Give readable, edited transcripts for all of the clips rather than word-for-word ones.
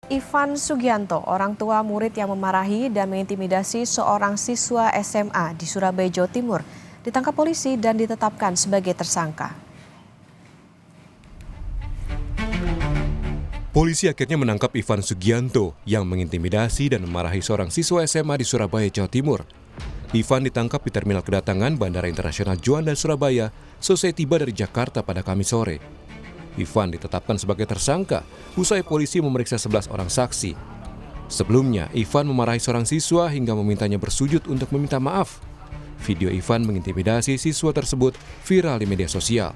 Ivan Sugianto, orang tua murid yang memarahi dan mengintimidasi seorang siswa SMA di Surabaya, Jawa Timur, ditangkap polisi dan ditetapkan sebagai tersangka. Polisi akhirnya menangkap Ivan Sugianto yang mengintimidasi dan memarahi seorang siswa SMA di Surabaya, Jawa Timur. Ivan ditangkap di terminal kedatangan Bandara Internasional Juanda, Surabaya, selesai tiba dari Jakarta pada Kamis sore. Ivan ditetapkan sebagai tersangka usai polisi memeriksa 11 orang saksi. Sebelumnya, Ivan memarahi seorang siswa hingga memintanya bersujud untuk meminta maaf. Video Ivan mengintimidasi siswa tersebut viral di media sosial.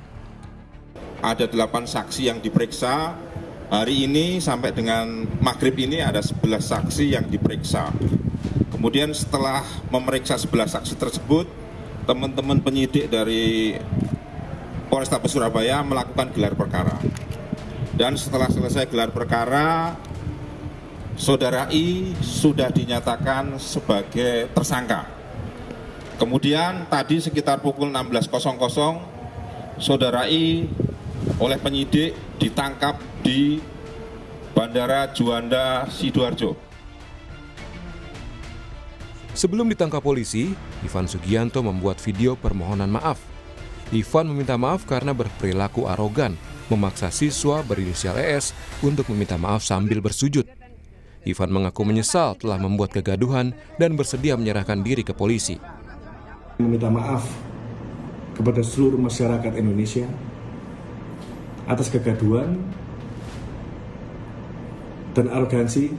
Ada 8 saksi yang diperiksa. Hari ini sampai dengan maghrib ini ada 11 saksi yang diperiksa. Kemudian setelah memeriksa 11 saksi tersebut, teman-teman penyidik dari Polrestabes Surabaya melakukan gelar perkara. Dan setelah selesai gelar perkara, Saudara I sudah dinyatakan sebagai tersangka. Kemudian tadi sekitar pukul 16.00, Saudara I oleh penyidik ditangkap di Bandara Juanda, Sidoarjo. Sebelum ditangkap polisi, Ivan Sugianto membuat video permohonan maaf. Ivan meminta maaf karena berperilaku arogan, memaksa siswa berinisial ES untuk meminta maaf sambil bersujud. Ivan mengaku menyesal telah membuat kegaduhan dan bersedia menyerahkan diri ke polisi. Meminta maaf kepada seluruh masyarakat Indonesia atas kegaduhan dan arogansi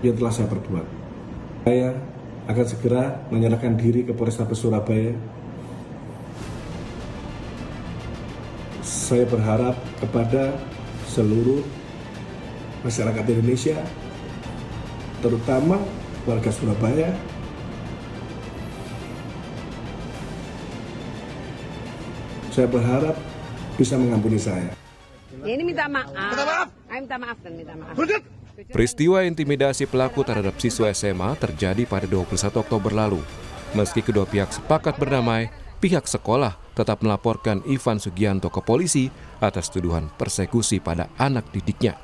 yang telah saya perbuat. Saya akan segera menyerahkan diri ke Polrestabes Surabaya. Saya berharap kepada seluruh masyarakat Indonesia, terutama warga Surabaya, saya berharap bisa mengampuni saya. Ya, ini minta maaf. Minta maaf dan minta maaf. Peristiwa intimidasi pelaku terhadap siswa SMA terjadi pada 21 Oktober lalu. Meski kedua pihak sepakat berdamai, pihak sekolah tetap melaporkan Ivan Sugianto ke polisi atas tuduhan persekusi pada anak didiknya.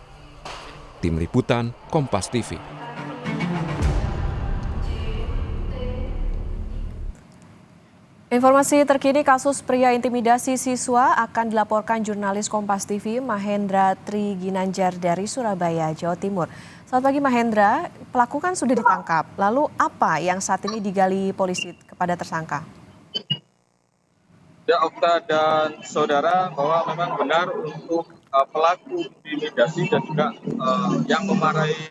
Tim Liputan, Kompas TV. Informasi terkini kasus pria intimidasi siswa akan dilaporkan jurnalis Kompas TV Mahendra Tri Ginanjar dari Surabaya, Jawa Timur. Selamat pagi Mahendra, pelaku kan sudah ditangkap. Lalu apa yang saat ini digali polisi kepada tersangka? Ya, Okta dan saudara, bahwa memang benar untuk pelaku intimidasi dan juga yang memarahi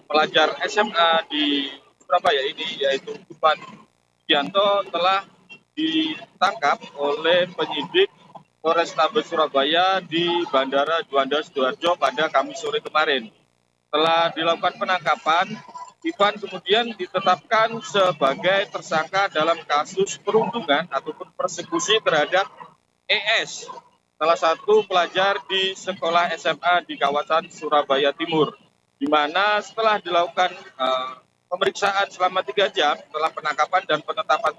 pelajar SMA di Surabaya ini, yaitu Ivan Sugianto, telah ditangkap oleh penyidik Polrestabes Surabaya di Bandara Juanda, Sidoarjo pada Kamis sore kemarin. Setelah dilakukan penangkapan, Ivan kemudian ditetapkan sebagai tersangka dalam kasus perundungan ataupun persekusi terhadap ES, salah satu pelajar di sekolah SMA di kawasan Surabaya Timur, di mana setelah dilakukan pemeriksaan selama 3 jam setelah penangkapan dan penetapan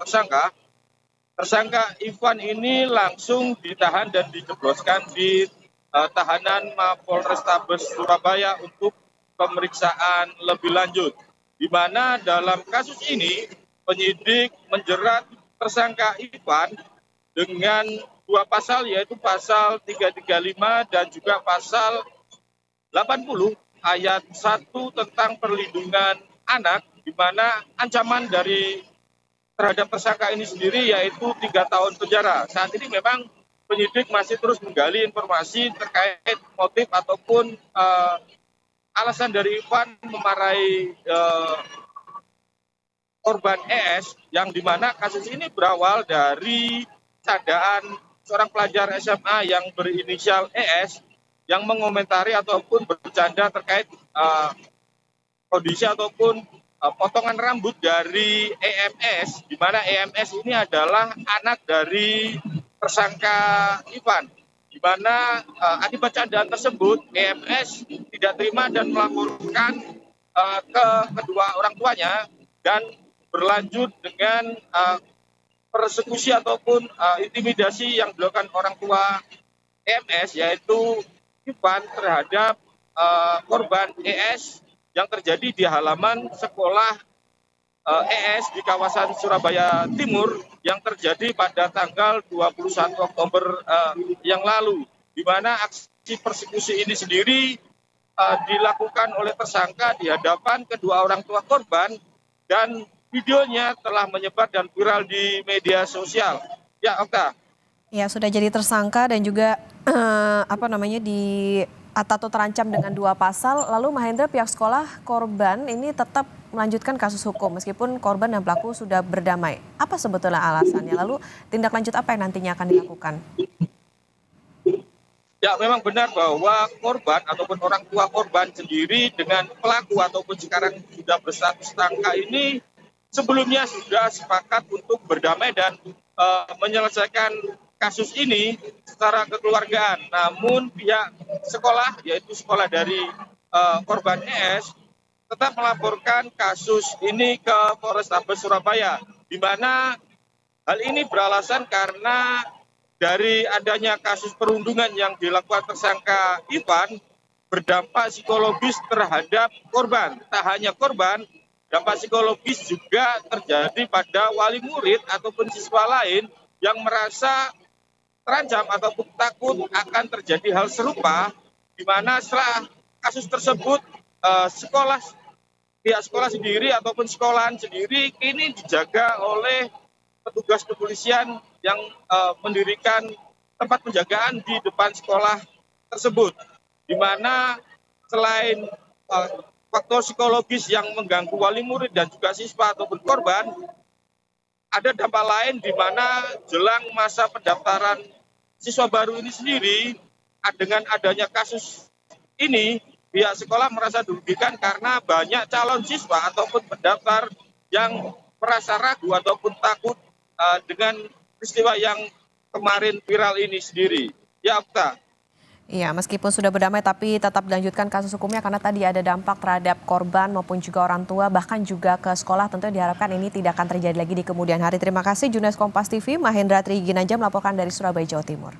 tersangka Ivan ini langsung ditahan dan dijebloskan di tahanan Mapolrestabes Surabaya untuk pemeriksaan lebih lanjut. Di mana dalam kasus ini penyidik menjerat tersangka Ivan dengan 2 pasal, yaitu pasal 335 dan juga pasal 80 ayat 1 tentang perlindungan anak, di mana ancaman terhadap tersangka ini sendiri yaitu 3 tahun penjara. Saat ini memang penyidik masih terus menggali informasi terkait motif ataupun alasan dari Ivan memarahi korban ES, yang dimana kasus ini berawal dari candaan seorang pelajar SMA yang berinisial ES yang mengomentari ataupun bercanda terkait kondisi ataupun potongan rambut dari EMS, di mana EMS ini adalah anak dari tersangka Ivan. Di mana akibat candaan tersebut EMS tidak terima dan melaporkan ke kedua orang tuanya dan berlanjut dengan persekusi ataupun intimidasi yang dilakukan orang tua EMS, yaitu Ivan terhadap korban ES yang terjadi di halaman sekolah ES di kawasan Surabaya Timur yang terjadi pada tanggal 21 Oktober yang lalu, di mana aksi persekusi ini sendiri dilakukan oleh tersangka di hadapan kedua orang tua korban dan videonya telah menyebar dan viral di media sosial. Ya, Okta. Ya, sudah jadi tersangka dan juga atau terancam dengan 2 pasal. Lalu Mahendra, pihak sekolah korban ini tetap melanjutkan kasus hukum meskipun korban dan pelaku sudah berdamai. Apa sebetulnya alasannya? Lalu tindak lanjut apa yang nantinya akan dilakukan? Ya, memang benar bahwa korban ataupun orang tua korban sendiri dengan pelaku ataupun sekarang sudah berstatus tersangka ini sebelumnya sudah sepakat untuk berdamai dan menyelesaikan kasus ini secara kekeluargaan. Namun pihak sekolah, yaitu sekolah dari korban ES, tetap melaporkan kasus ini ke Polrestabes Surabaya, di mana hal ini beralasan karena dari adanya kasus perundungan yang dilakukan tersangka Ivan berdampak psikologis terhadap korban. Tak hanya korban, dampak psikologis juga terjadi pada wali murid ataupun siswa lain yang merasa terancam ataupun takut akan terjadi hal serupa, di mana setelah kasus tersebut pihak sekolah sendiri ataupun sekolahan sendiri kini dijaga oleh petugas kepolisian yang mendirikan tempat penjagaan di depan sekolah tersebut, di mana selain faktor psikologis yang mengganggu wali murid dan juga siswa ataupun korban, ada dampak lain di mana jelang masa pendaftaran siswa baru ini sendiri, dengan adanya kasus ini, pihak sekolah merasa dirugikan karena banyak calon siswa ataupun pendaftar yang merasa ragu ataupun takut dengan peristiwa yang kemarin viral ini sendiri. Ya, Okta. Iya, meskipun sudah berdamai tapi tetap dilanjutkan kasus hukumnya karena tadi ada dampak terhadap korban maupun juga orang tua, bahkan juga ke sekolah. Tentunya diharapkan ini tidak akan terjadi lagi di kemudian hari. Terima kasih Jurnalis Kompas TV Mahendra Tri Ginanjar melaporkan dari Surabaya, Jawa Timur.